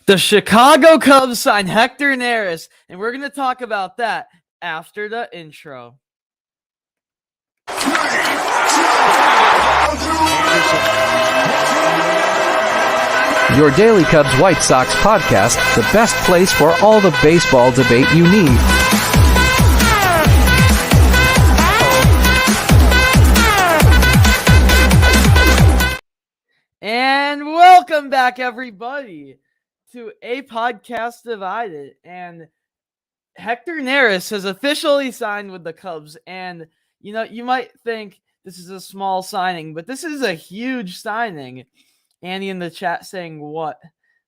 The Chicago Cubs signed Hector NERIS, and we're going to talk about that after the intro. Your Daily Cubs White Sox podcast, the best place for all the baseball debate you need. And welcome back, everybody, to A Podcast Divided. And Hector NERIS has officially signed with the Cubs. And, you know, you might think this is a small signing, but this is a huge signing. Andy in the chat saying what?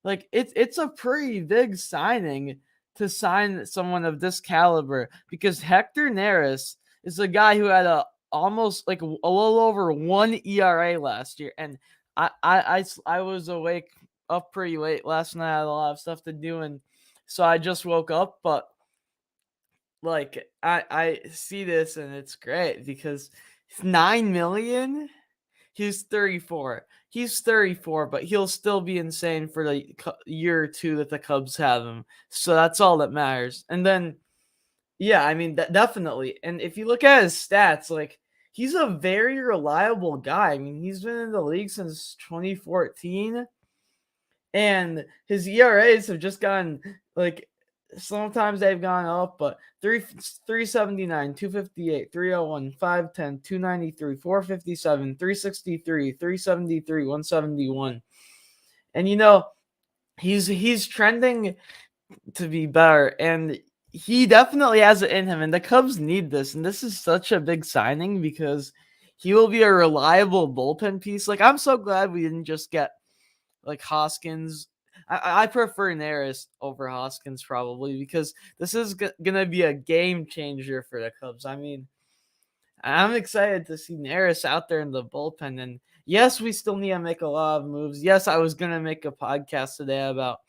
Like, it's a pretty big signing to sign someone of this caliber, because Hector NERIS is a guy who had almost like a little over 1 ERA last year. And I was awake up pretty late last night. I had a lot of stuff to do, and so I just woke up. But like I see this, and it's great because it's $9 million. He's 34. He's 34, but he'll still be insane for the year or two that the Cubs have him. So that's all that matters. And then, yeah, I mean, definitely. And if you look at his stats, like, he's a very reliable guy. I mean, he's been in the league since 2014, and his ERAs have just gone, like, sometimes they've gone up, but 379, 258, 301, 510, 293, 457, 363, 373, 171. And, you know, he's trending to be better, and he definitely has it in him, and the Cubs need this. And this is such a big signing because he will be a reliable bullpen piece. Like, I'm so glad we didn't just get like Hoskins. I prefer NERIS over Hoskins probably, because this is gonna be a game changer for the Cubs. I mean, I'm excited to see NERIS out there in the bullpen. And yes, we still need to make a lot of moves. Yes, I was gonna make a podcast today about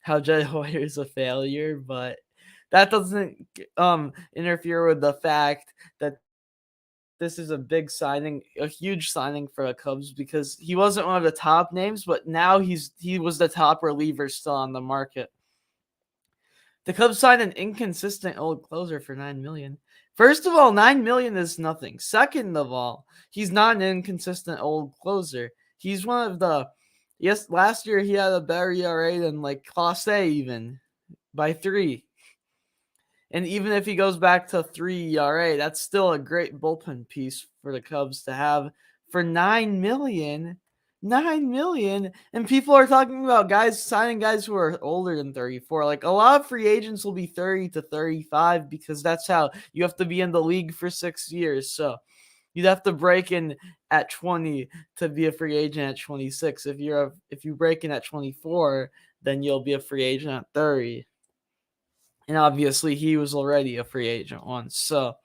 how Jed Hoyer is a failure, but that doesn't interfere with the fact that this is a big signing, a huge signing for the Cubs, because he wasn't one of the top names, but now he was the top reliever still on the market. The Cubs signed an inconsistent old closer for $9 million. First of all, $9 million is nothing. Second of all, he's not an inconsistent old closer. He's one of the last year he had a better ERA than like Clase even by 3. And even if he goes back to 3 ERA, that's still a great bullpen piece for the Cubs to have for $9 million. $9 million. And people are talking about signing guys who are older than 34. Like, a lot of free agents will be 30 to 35 because that's how you have to be in the league for 6 years. So you'd have to break in at 20 to be a free agent at 26. If you break in at 24, then you'll be a free agent at 30. And obviously, he was already a free agent once. So,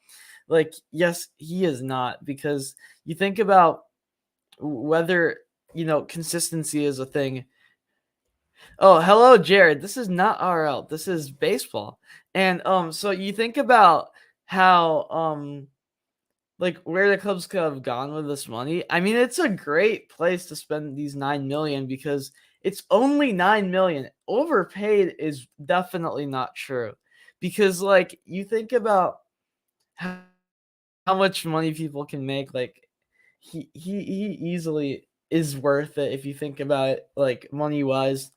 like, yes, he is not, because you think about whether, you know, consistency is a thing. Oh, hello, Jared. This is not RL. This is baseball. And so you think about how like where the Cubs could have gone with this money. I mean, it's a great place to spend these $9 million because it's only $9 million. Overpaid is definitely not true, because like you think about how much money people can make. Like he easily is worth it if you think about it, like money wise.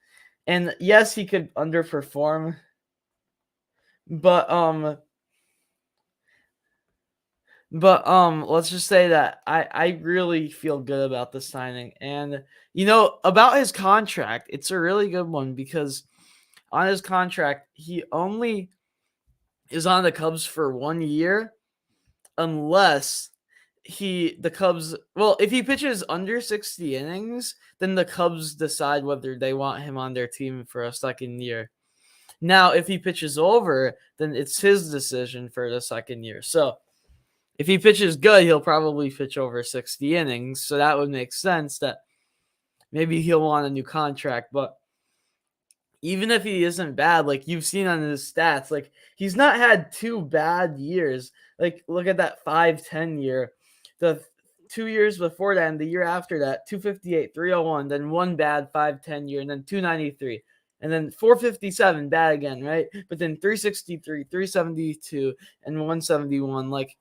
And yes, he could underperform, but let's just say that I really feel good about the signing. And, you know, about his contract, it's a really good one, because on his contract, he only is on the Cubs for 1 year unless if he pitches under 60 innings, then the Cubs decide whether they want him on their team for a second year. Now, if he pitches over, then it's his decision for the second year. So if he pitches good, he'll probably pitch over 60 innings. So that would make sense that maybe he'll want a new contract. But even if he isn't bad, like you've seen on his stats, like he's not had 2 bad years. Like, look at that 5-10 year. The 2 years before that and the year after that, 258, 301, then 1 bad 5-10 year, and then 293. And then 457, bad again, right? But then 363, 372, and 171. Like,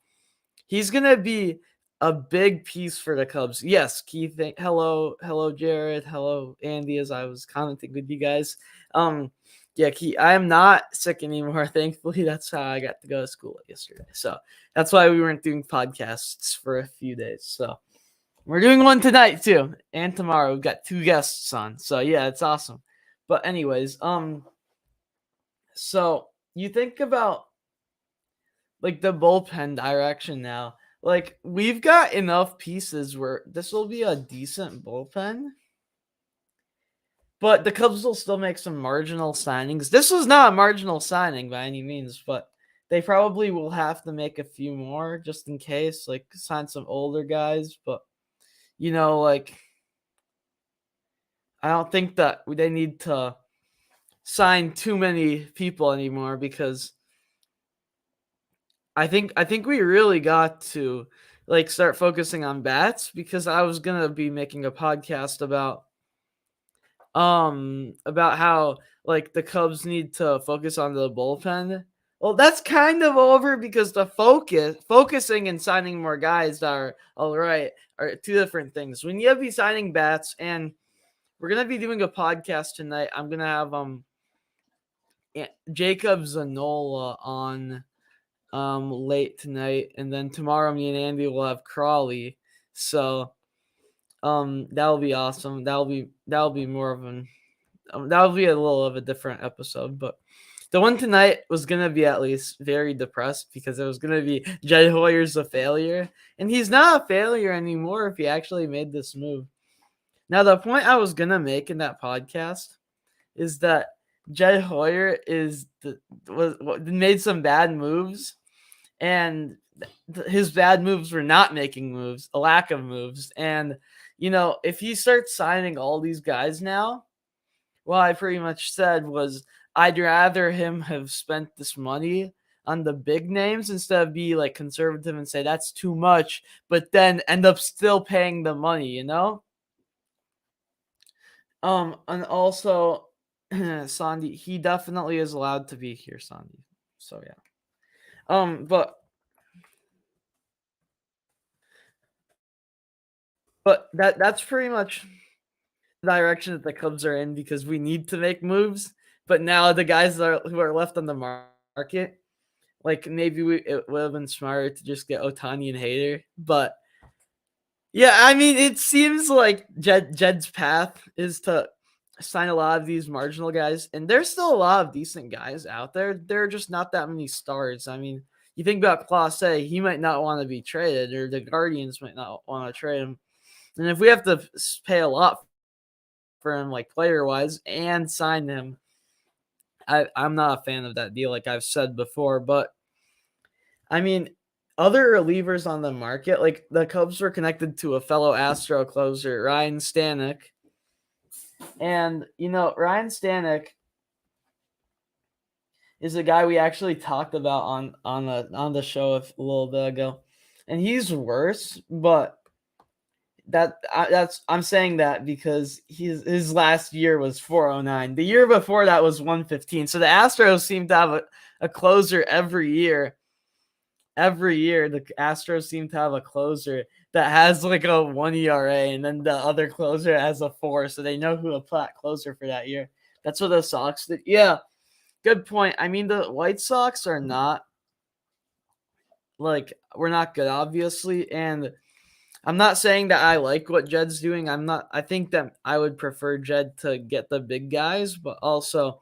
he's gonna be a big piece for the Cubs. Yes, Keith. Hello, Jared. Hello, Andy. As I was commenting with you guys. Yeah, Keith. I am not sick anymore. Thankfully, that's how I got to go to school yesterday. So that's why we weren't doing podcasts for a few days. So we're doing one tonight too, and tomorrow. We've got 2 guests on. So yeah, it's awesome. But anyways, so you think about like the bullpen direction now. Like, we've got enough pieces where this will be a decent bullpen, but the Cubs will still make some marginal signings. This was not a marginal signing by any means, but they probably will have to make a few more just in case, like sign some older guys. But like, I don't think that they need to sign too many people anymore, because I think we really got to like start focusing on bats, because I was gonna be making a podcast about how like the Cubs need to focus on the bullpen. Well, that's kind of over, because the focusing and signing more guys are all right are 2 different things. We need to be signing bats, and we're gonna be doing a podcast tonight. I'm gonna have Jacob Zanola on late tonight, and then tomorrow me and Andy will have Crawley. So that'll be awesome. That'll be more of an that'll be a little of a different episode. But the one tonight was gonna be at least very depressed, because it was gonna be Jed Hoyer's a failure, and he's not a failure anymore if he actually made this move. Now, the point I was gonna make in that podcast is that Jed Hoyer made some bad moves, and his bad moves were not making moves, a lack of moves. And if he starts signing all these guys now, what I pretty much said was, I'd rather him have spent this money on the big names instead of be like conservative and say that's too much, but then end up still paying the money. And also, Sandy, he definitely is allowed to be here, Sandy. So yeah. But that's pretty much the direction that the Cubs are in, because we need to make moves. But now the guys who are left on the market, like, maybe it would have been smarter to just get Ohtani and Hader. But yeah, I mean, it seems like Jed's path is to sign a lot of these marginal guys, and there's still a lot of decent guys out there. There are just not that many stars. I mean, you think about Clase, he might not want to be traded, or the Guardians might not want to trade him. And if we have to pay a lot for him, like player-wise, and sign him, I'm not a fan of that deal, like I've said before. But I mean, other relievers on the market, like the Cubs were connected to a fellow Astro closer, Ryan Stanek. And Ryan Stanek is a guy we actually talked about on the show a little bit ago, and he's worse. But I'm saying that because his last year was 409. The year before that was 115. So the Astros seem to have a closer every year. Every year, the Astros seem to have a closer that has like a 1 ERA, and then the other closer has a 4, so they know who to put closer for that year. That's what the Sox did. Yeah, good point. I mean, the White Sox are not we're not good, obviously, and I'm not saying that I like what Jed's doing. I think that I would prefer Jed to get the big guys, but also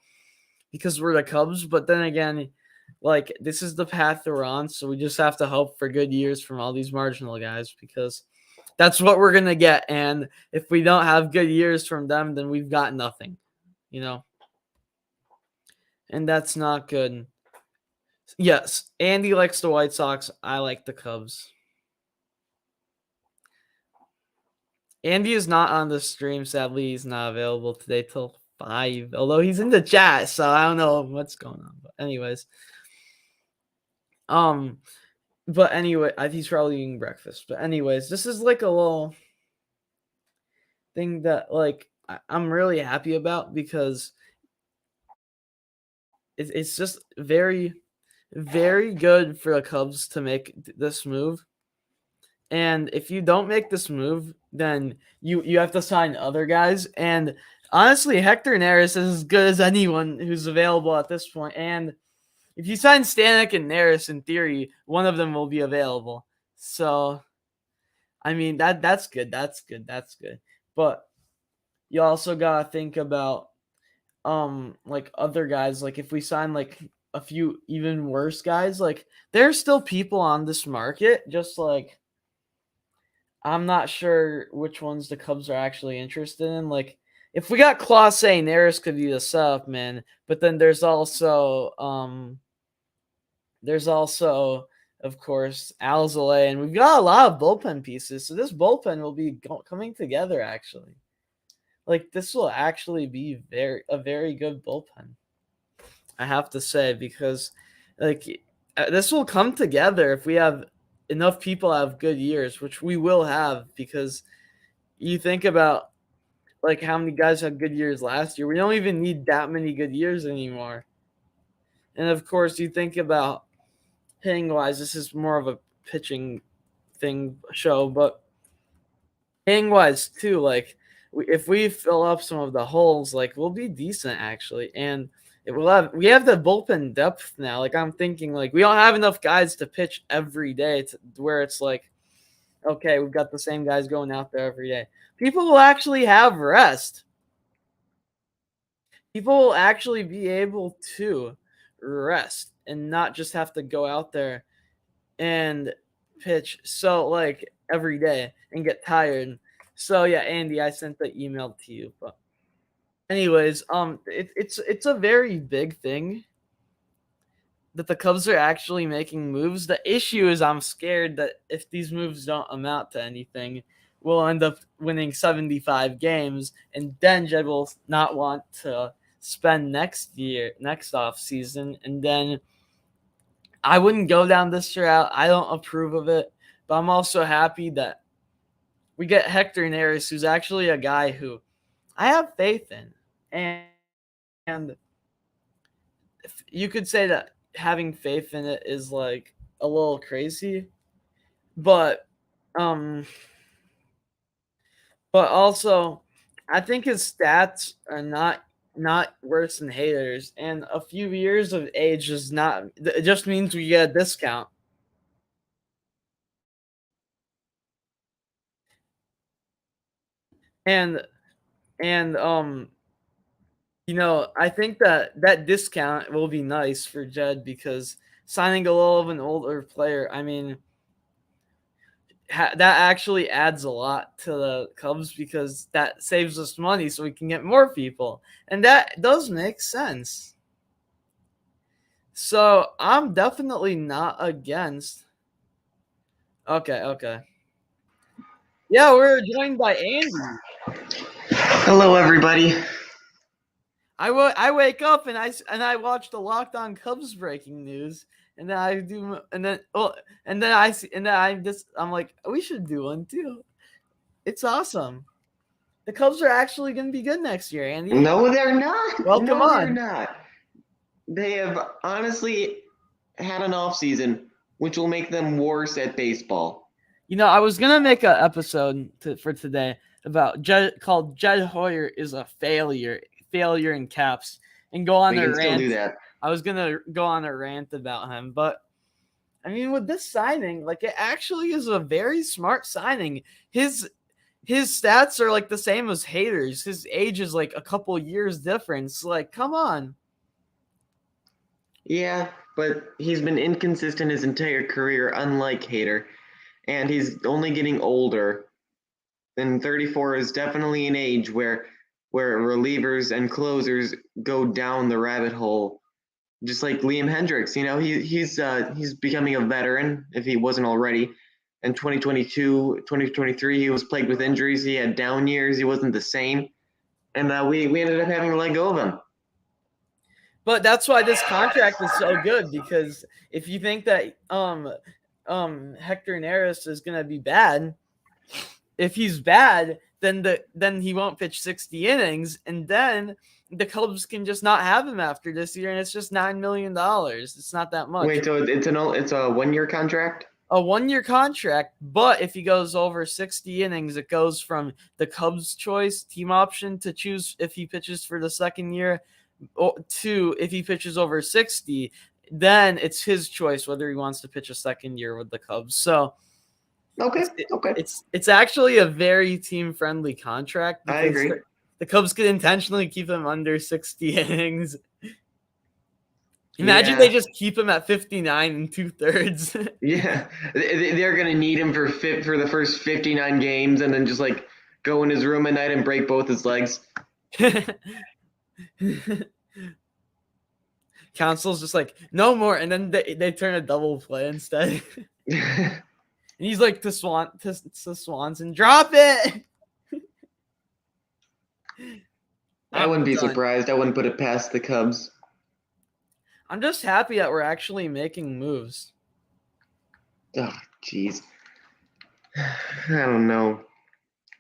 because we're the Cubs. But then again, like, this is the path we're on, so we just have to hope for good years from all these marginal guys, because that's what we're going to get. And if we don't have good years from them, then we've got nothing, and that's not good. Yes, Andy likes the White Sox. I like the Cubs. Andy is not on the stream. Sadly, he's not available today till 5, although he's in the chat, so I don't know what's going on. But anyways, but anyway, he's probably eating breakfast. But anyways, this is like a little thing that like I'm really happy about, because it's just very, very good for the Cubs to make this move. And if you don't make this move, then you have to sign other guys. And honestly, Hector NERIS is as good as anyone who's available at this point. And if you sign Stanek and NERIS, in theory, one of them will be available. So, I mean, that's good. That's good. That's good. But you also gotta think about like other guys. Like if we sign like a few even worse guys, like there's still people on this market. Just like I'm not sure which ones the Cubs are actually interested in. Like if we got Clase, NERIS could be the setup man. But then there's also, of course, Alzolay, and we've got a lot of bullpen pieces. So this bullpen will be coming together, actually. Like, this will actually be a very good bullpen, I have to say, because, like, this will come together if we have enough people have good years, which we will have, because you think about, like, how many guys had good years last year. We don't even need that many good years anymore. And, of course, you think about hitting wise, this is more of a pitching show, but hitting wise too, like if we fill up some of the holes, like we'll be decent actually, and we have the bullpen depth now. Like I'm thinking, like we don't have enough guys to pitch every day to where it's like, okay, we've got the same guys going out there every day. People will actually have rest. People will actually be able to rest and not just have to go out there and pitch so like every day and get tired. So yeah, Andy, I sent the email to you. But anyways, it's a very big thing that the Cubs are actually making moves. The issue is I'm scared that if these moves don't amount to anything, we'll end up winning 75 games, and then Jed will not want to spend next off season, and then I wouldn't go down this route. I don't approve of it, but I'm also happy that we get Hector NERIS, who's actually a guy who I have faith in. And you could say that having faith in it is like a little crazy, but also I think his stats are not worse than haters, and a few years of age is not. It just means we get a discount. And I think that discount will be nice for Jed because signing a little of an older player, I mean, that actually adds a lot to the Cubs because that saves us money so we can get more people. And that does make sense. So I'm definitely not against. Okay. Yeah, we're joined by Andy. Hello, everybody. I wake up and I watch the Locked On Cubs breaking news, and then I'm like, we should do one too. It's awesome. The Cubs are actually going to be good next year, Andy. No, they're not. Welcome no, on. they're not. They have honestly had an off season, which will make them worse at baseball. I was gonna make an episode for today about called Jed Hoyer is a failure in caps, and go on a rant. Still do that. I was gonna go on a rant about him, but I mean, with this signing, like it actually is a very smart signing. His stats are like the same as haters. His age is like a couple years difference. Like, come on. Yeah, but he's been inconsistent his entire career, unlike Hader, and he's only getting older. And 34 is definitely an age where relievers and closers go down the rabbit hole, just like Liam Hendricks. He's becoming a veteran if he wasn't already. In 2022, 2023, he was plagued with injuries. He had down years. He wasn't the same, and we ended up having to let go of him. But that's why this contract is so good, because if you think that Hector NERIS is gonna be bad, if he's bad, then he won't pitch 60 innings, and then the Cubs can just not have him after this year, and it's just $9 million. It's not that much. Wait, so it's a 1-year contract? A 1-year contract, but if he goes over 60 innings, it goes from the Cubs' choice team option to choose if he pitches for the second year, to if he pitches over 60, then it's his choice whether he wants to pitch a second year with the Cubs. So Okay. it's actually a very team friendly contract. I agree. The Cubs could intentionally keep him under 60 innings. Imagine they just keep him at 59 2/3. Yeah, they're gonna need him for the first 59 games, and then just like go in his room at night and break both his legs. Council's just like, no more, and then they turn a double play instead. And he's like to Swanson, drop it. I wouldn't be surprised. I wouldn't put it past the Cubs. I'm just happy that we're actually making moves. Oh, jeez. I don't know.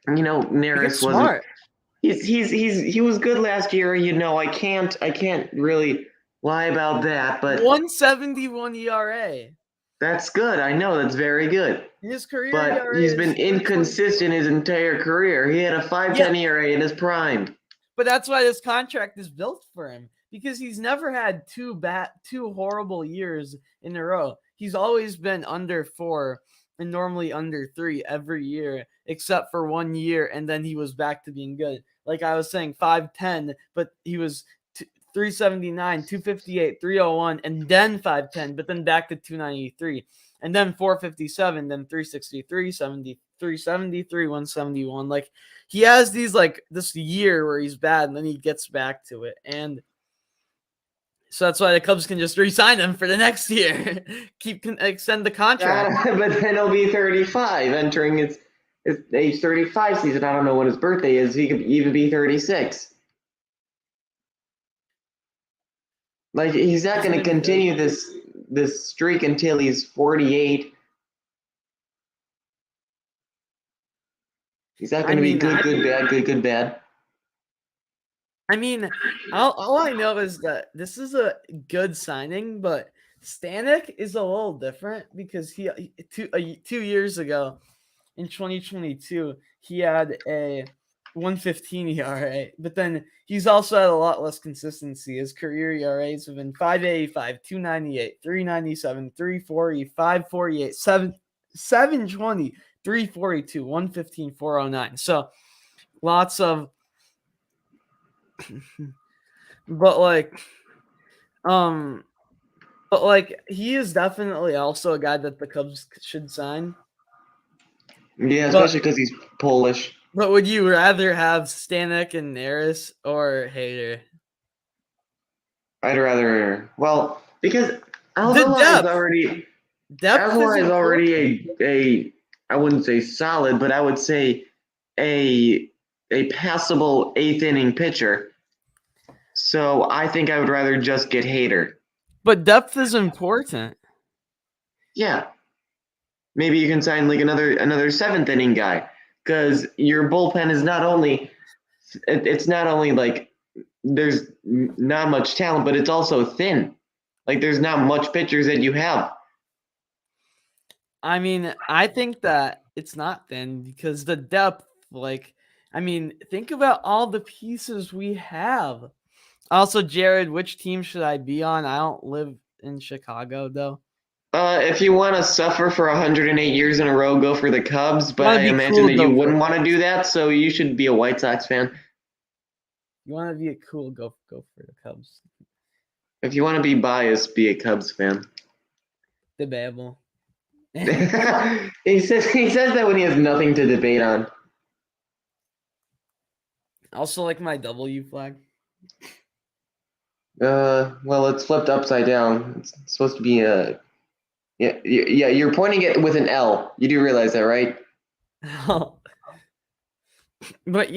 NERIS wasn't smart. He was good last year. I can't really lie about that. But 1.71 ERA. That's good. I know that's very good. His career but ERA he's been inconsistent his entire career. He had a 5.10 ERA in his prime. But that's why this contract is built for him, because he's never had two horrible years in a row. He's always been under 4 and normally under 3 every year, except for 1 year, and then he was back to being good. Like I was saying, 5.10, but he was 379, 258, 301, and then 5.10, but then back to 293, and then 457, then 363, 70, 373, 171. Like he has these this year where he's bad, and then he gets back to it, and so that's why the Cubs can just re-sign him for the next year, extend the contract. But then he'll be 35, entering his age 35 season. I don't know when his birthday is. He could even be 36. Like he's not going to continue this streak until he's 48. He's not going to be good, bad. I mean, all I know is that this is a good signing, but Stanek is a little different because he 2 years ago in 2022 he had a 1.15 ERA, but then he's also had a lot less consistency. His career ERAs have been 5.85, 2.98, 3.97, 3.40, 5.48, 7.20, 3.42, 1.15, 4.09. So lots of but he is definitely also a guy that the Cubs should sign. Yeah, especially because he's Polish. But would you rather have Stanek and NERIS or HECTOR? I'd rather, because Alzolay is already a I wouldn't say solid, but I would say a passable 8th inning pitcher. So I think I would rather just get HECTOR. But depth is important. Yeah. Maybe you can sign like another 7th inning guy, because your bullpen is not only like there's not much talent, but it's also thin. Like there's not much pitchers that you have. I mean, I think that it's not thin because the depth, think about all the pieces we have. Also, Jared, which team should I be on? I don't live in Chicago, though. If you want to suffer for 108 years in a row, go for the Cubs. But I imagine that you wouldn't want to do that, so you should be a White Sox fan. You want to be go for the Cubs. If you want to be biased, be a Cubs fan. Debatable. He says that when he has nothing to debate on. Also, like my W flag. Well, it's flipped upside down. It's supposed to be a. Yeah. You're pointing it with an L. You do realize that, right? But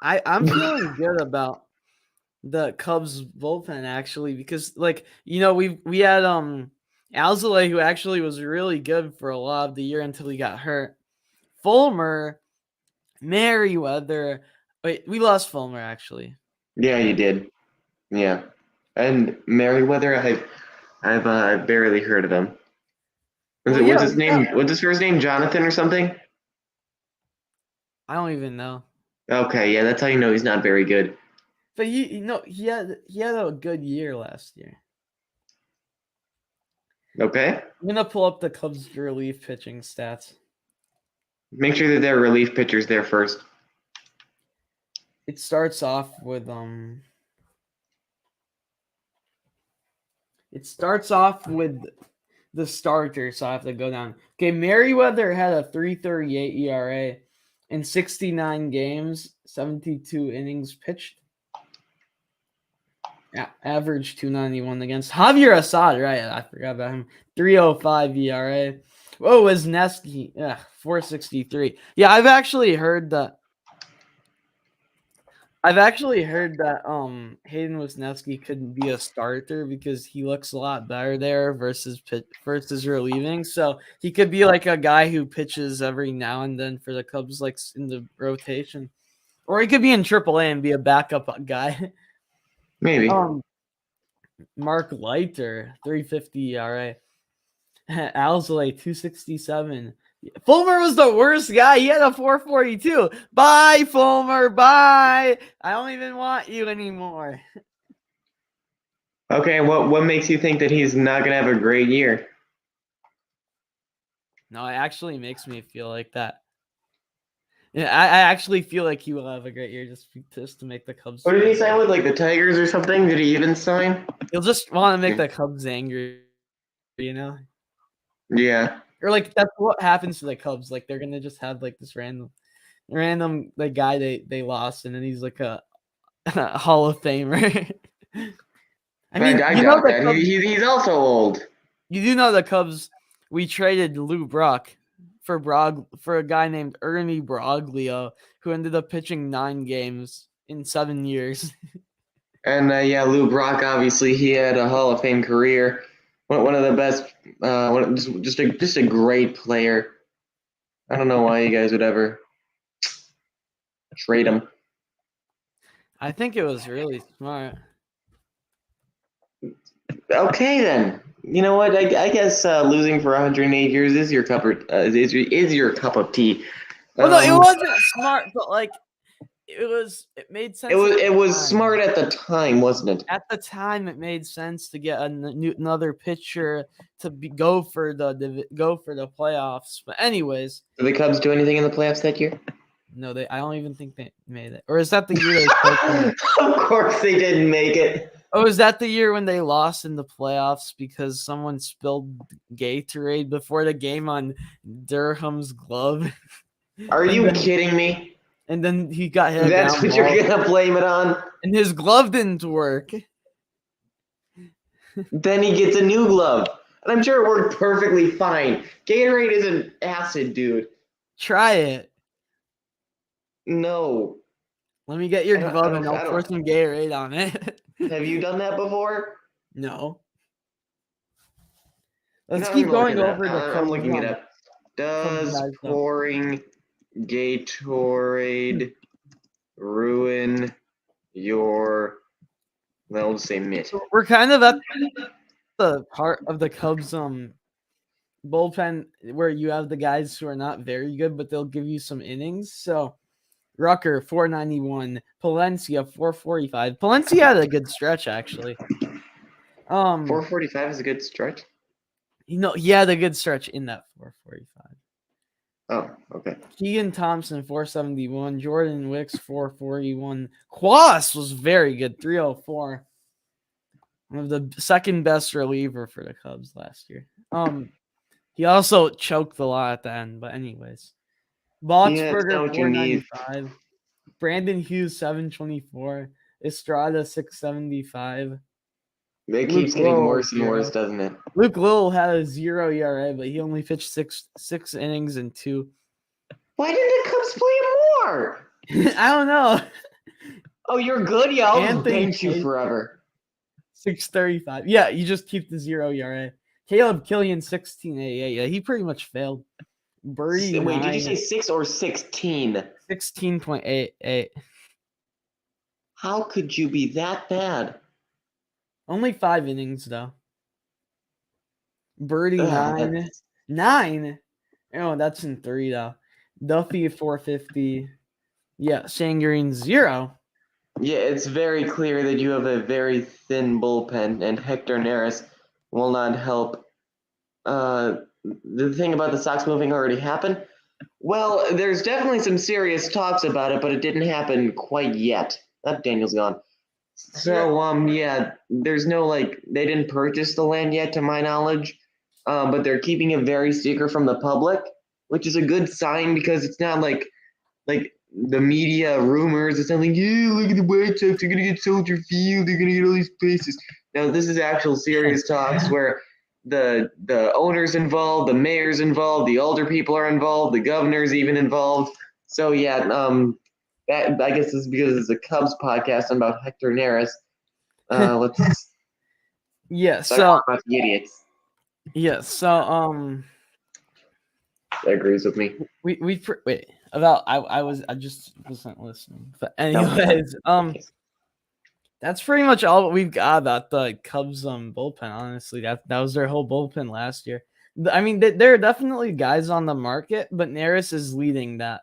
I'm feeling good about the Cubs bullpen actually, because we had Alzolay, who actually was really good for a lot of the year until he got hurt. Fulmer, Merriweather. Wait, we lost Fulmer actually. Yeah, you did. Yeah, and Merriweather, I've barely heard of him. Well, What's yeah, his name? What's his first name? Jonathan or something? I don't even know. Okay, yeah, that's how you know he's not very good. But he had a good year last year. Okay, I'm gonna pull up the Cubs relief pitching stats. make sure that their relief pitcher's there first. It starts off with the starter, so I have to go down. Okay, Merriweather had a 3.38 ERA in 69 games, 72 innings pitched. Average 291 against Javier Assad, right? I forgot about him. 305 ERA. Oh, Wisniewski, 463. Yeah, I've actually heard that Hayden Wisniewski couldn't be a starter because he looks a lot better there versus relieving. So he could be like a guy who pitches every now and then for the Cubs, like in the rotation, or he could be in AAA and be a backup guy. Maybe. Mark Leiter, 350 ERA. Alzolay, 267. Fulmer was the worst guy. He had a 442. Bye, Fulmer. Bye. I don't even want you anymore. Okay, what makes you think that he's not gonna have a great year? No, it actually makes me feel like that. Yeah, I actually feel like he will have a great year just to make the Cubs. What did he sign with, like the Tigers or something? Did he even sign? He'll just want to make the Cubs angry, you know? Yeah. Or like that's what happens to the Cubs. Like they're gonna just have like this random like guy they lost, and then he's like a Hall of Famer. I mean, I you know doubt the that. Cubs, He's also old. you do know the Cubs. We traded Lou Brock for a guy named Ernie Broglio, who ended up pitching 9 games in 7 years. And yeah, Lou Brock, obviously, he had a Hall of Fame career. One of the best. Just a great player. I don't know why you guys would ever trade him. I think it was really smart. Okay then. You know what? I guess losing for 108 years is your cup is your cup of tea. Well, no, it wasn't smart, but like it made sense. It was smart at the time, wasn't it? At the time, it made sense to get another pitcher to go for the playoffs. But anyways, Did the Cubs do anything in the playoffs that year? no, I don't even think they made it. Or is that the year they? Of course, they didn't make it. Oh, is that the year when they lost in the playoffs because someone spilled Gatorade before the game on Durham's glove? Are you kidding me? And then he got hit. That's what you're gonna blame it on? And his glove didn't work. Then he gets a new glove. And I'm sure it worked perfectly fine. Gatorade isn't acid, dude. Try it. No. Let me get your glove and I'll pour some Gatorade on it. Have you done that before? No. Let's keep going over the. I'm looking it up. Does pouring Gatorade ruin your? Well, we'll say mitt. So we're kind of at the part of the Cubs bullpen where you have the guys who are not very good, but they'll give you some innings. So Rucker 491, Palencia 445. Palencia had a good stretch actually. 445 is a good stretch. He had a good stretch in that 445. Oh, okay. Keegan Thompson 471, Jordan Wicks 441. Quas was very good, 304. One of the second best reliever for the Cubs last year. He also choked a lot at the end, but anyways. Boxberger 495. Brandon Hughes 724. Estrada 675. It keeps getting worse and worse, doesn't it? Luke Little had a 0 ERA, but he only pitched six innings and 2. Why didn't the Cubs play more? I don't know. Oh, you're good? Yeah, I'll bench you forever. 635. Yeah, you just keep the 0 ERA. Caleb Killian 1688. Yeah, he pretty much failed. Birdie. Wait, did you say 6 or 16? 16.88. How could you be that bad? Only 5 innings though. Birdie Ugh, 9. 9. Oh, that's in 3 though. Duffy 450. Yeah, Sangarine 0. yeah, it's very clear that you have a very thin bullpen, and Hector Neris will not help. The thing about the Sox moving already happened. Well, there's definitely some serious talks about it, but it didn't happen quite yet. That Daniel's gone. So, yeah, there's no they didn't purchase the land yet, to my knowledge, but they're keeping it very secret from the public, which is a good sign because it's not like the media rumors. It's not like, yeah, look at the White Sox, they're gonna get Soldier Field, they're gonna get all these places. Now, this is actual serious talks where the owners involved, the mayor's involved, the older people are involved, the governor's even involved. So yeah, that I guess is because it's a Cubs podcast about Hector Neris. Let's Yeah, start so talking about the idiots. yeah, so That agrees with me. wait about I just wasn't listening. But anyways, that's pretty much all we've got about the Cubs bullpen. Honestly, that was their whole bullpen last year. I mean, there are definitely guys on the market, but NERIS is leading that.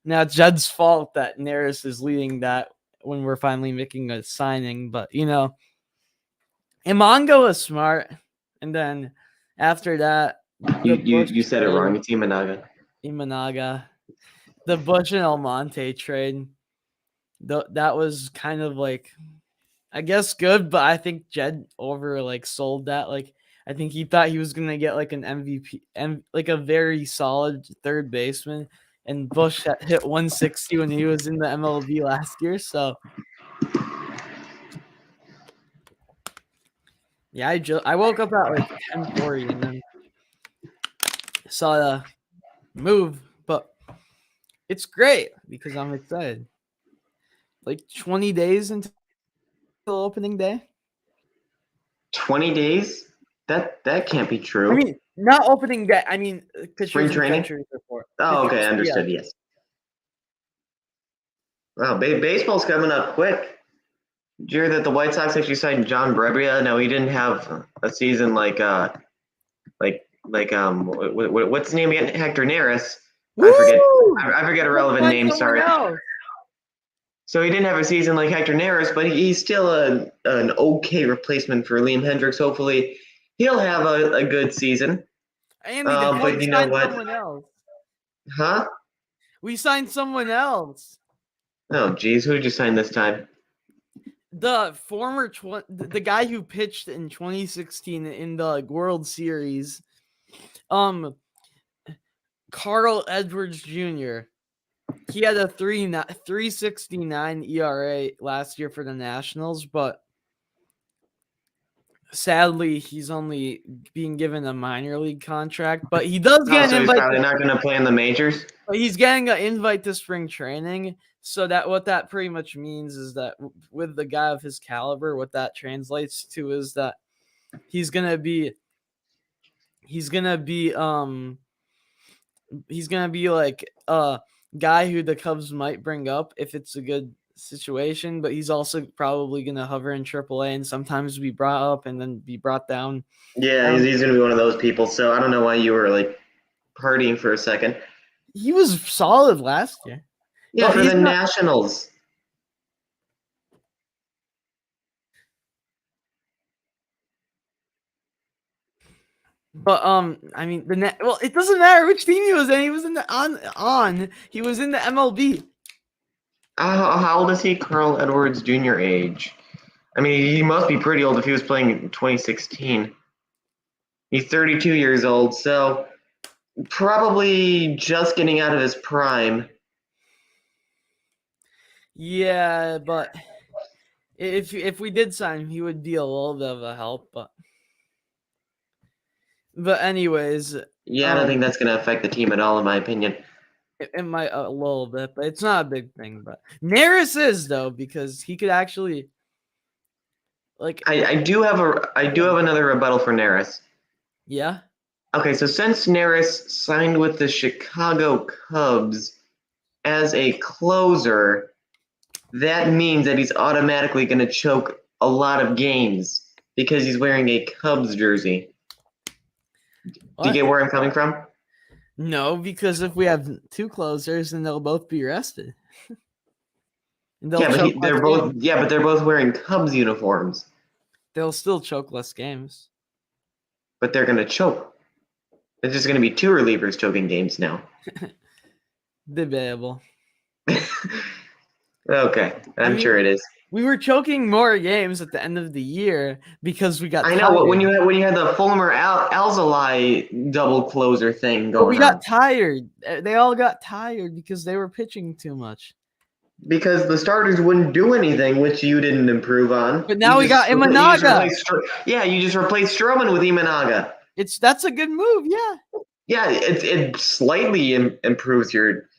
Now it's Judd's fault that NERIS is leading that when we're finally making a signing. But Imango is smart, and then after that, You said it wrong. It's Imanaga, the Bush and Almonte trade. That was kind of I guess good, but I think Jed sold that. I think he thought he was gonna get an MVP and a very solid third baseman, and Bush hit 160 when he was in the MLB last year. So yeah, I woke up at 10:40 and then saw the move, but it's great because I'm excited. 20 days until opening day. 20 days? That can't be true. I mean, not opening day. I mean, spring training. Oh, okay, understood. Yeah. Yes. Wow, baseball's coming up quick. Did you hear that the White Sox actually signed John Brebbia? No, he didn't have a season what's his name again? Hector Neris. I forget a relevant name. Sorry. Else. So he didn't have a season like Hector Neris, but he's still an okay replacement for Liam Hendricks. Hopefully, he'll have a good season. Andy, but you know what? Someone else. Huh? We signed someone else. Oh, geez, who did you sign this time? The former the guy who pitched in 2016 in the World Series, Carl Edwards Jr. He had a 3.69 ERA last year for the Nationals, but sadly, he's only being given a minor league contract. But he does get an invite. He's probably not going to play in the majors. But he's getting an invite to spring training. So what that pretty much means is that with the guy of his caliber, what that translates to is that he's gonna be like a guy who the Cubs might bring up if it's a good situation, but he's also probably gonna hover in AAA and sometimes be brought up and then be brought down. Yeah, he's gonna be one of those people. So I don't know why you were partying for a second. He was solid last year. Yeah, for the Nationals. But I mean it doesn't matter which team he was in. He was in the he was in the MLB. How old is he? Carl Edwards Jr. age. I mean, he must be pretty old if he was playing in 2016. He's 32 years old, so probably just getting out of his prime. Yeah, but if we did sign him, he would be a little bit of a help, but anyways. Yeah, I don't think that's going to affect the team at all, in my opinion. It might a little bit, but it's not a big thing. But NERIS is though, because he could actually I do have another rebuttal for NERIS. Yeah. Okay, so since NERIS signed with the Chicago Cubs as a closer, that means that he's automatically going to choke a lot of games because he's wearing a Cubs jersey. Do you get where I'm coming from? No, because if we have two closers, then they'll both be rested. And they'll choke they're less both games. but they're both wearing Cubs uniforms. They'll still choke less games. But they're going to choke. There's just going to be two relievers choking games now. Debatable. Okay, I'm sure it is. We were choking more games at the end of the year because we got. I know tired. when you had the Fulmer Alzolay double closer thing going on. But we got tired. They all got tired because they were pitching too much. Because the starters wouldn't do anything, which you didn't improve on. But now we got Imanaga. You just replaced Stroman with Imanaga. That's a good move, yeah. Yeah, it slightly improves your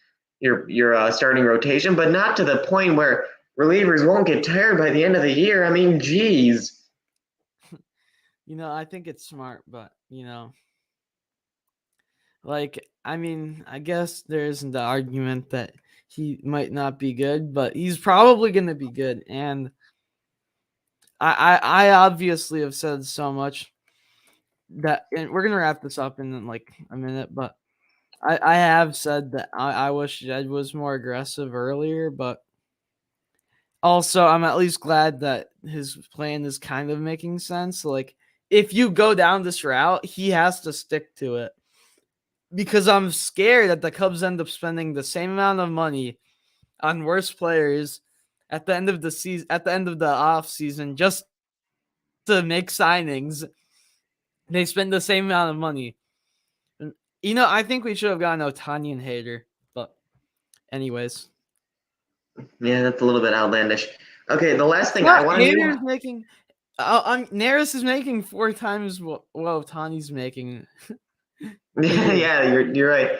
starting rotation, but not to the point where relievers won't get tired by the end of the year. I mean, geez. I think it's smart, but I guess there isn't the argument that he might not be good, but he's probably going to be good. And I obviously have said so much that, and we're going to wrap this up in like a minute, but I have said that I wish Jed was more aggressive earlier, but also I'm at least glad that his plan is kind of making sense. Like, if you go down this route, he has to stick to it. Because I'm scared that the Cubs end up spending the same amount of money on worse players at the end of the season, at the end of the off season, just to make signings. They spend the same amount of money. I think we should have gotten Ohtani and Hader, but anyways. Yeah, that's a little bit outlandish. Okay, the last thing I want to do. Hader's making. NERIS is making 4 times what Ohtani's making. Yeah, you're right.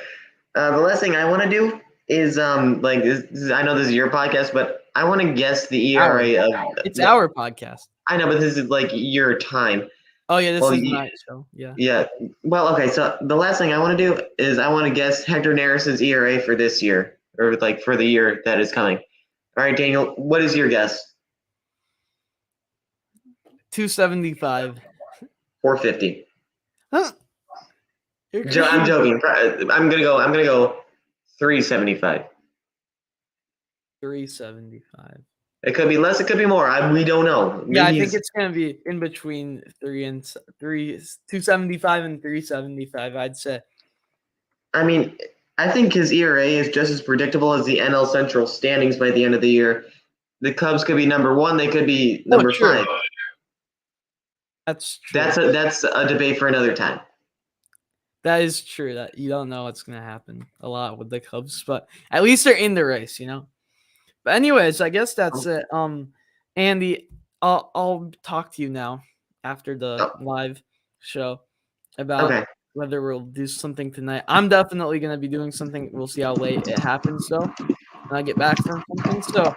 The last thing I want to do is I know this is your podcast, but I want to guess the ERA of. It's our podcast. I know, but this is like your time. Oh yeah, this is my show. Yeah. Yeah. Well, okay. So the last thing I want to do is I want to guess Hector Neris's ERA for this year, or like for the year that is coming. All right, Daniel, what is your guess? 275. 450. Huh? I'm joking. I'm gonna go 375. 375. It could be less. It could be more. We don't know. Maybe I think it's gonna be in between 275 and 375. I'd say. I mean, I think his ERA is just as predictable as the NL Central standings by the end of the year. The Cubs could be number 1. They could be number 5. That's true. That's a debate for another time. That is true. That you don't know what's gonna happen a lot with the Cubs, but at least they're in the race, But anyways, I guess that's it. Andy, I'll talk to you now after the live show about whether we'll do something tonight. I'm definitely gonna be doing something. We'll see how late it happens though when I get back from something. So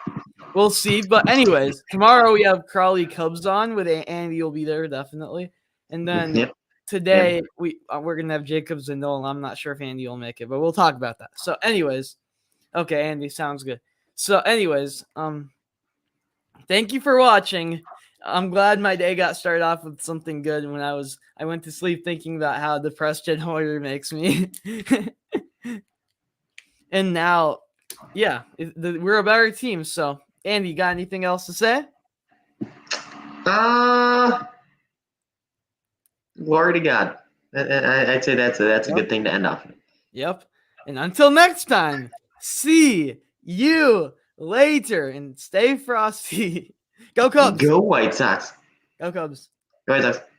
we'll see. But anyways, tomorrow we have Crawley Cubs on with Andy. Will be there definitely, and then. Today, we're going to have Jacobs and Nolan. I'm not sure if Andy will make it, but we'll talk about that. So anyways, okay, Andy, sounds good. So anyways, thank you for watching. I'm glad my day got started off with something good when I went to sleep thinking about how depressed Jed Hoyer makes me. And now, we're a better team. So Andy, got anything else to say? Glory to God. I'd say that's a good thing to end off. Yep. And until next time, see you later and stay frosty. Go Cubs. Go White Sox. Go Cubs. Go White Sox.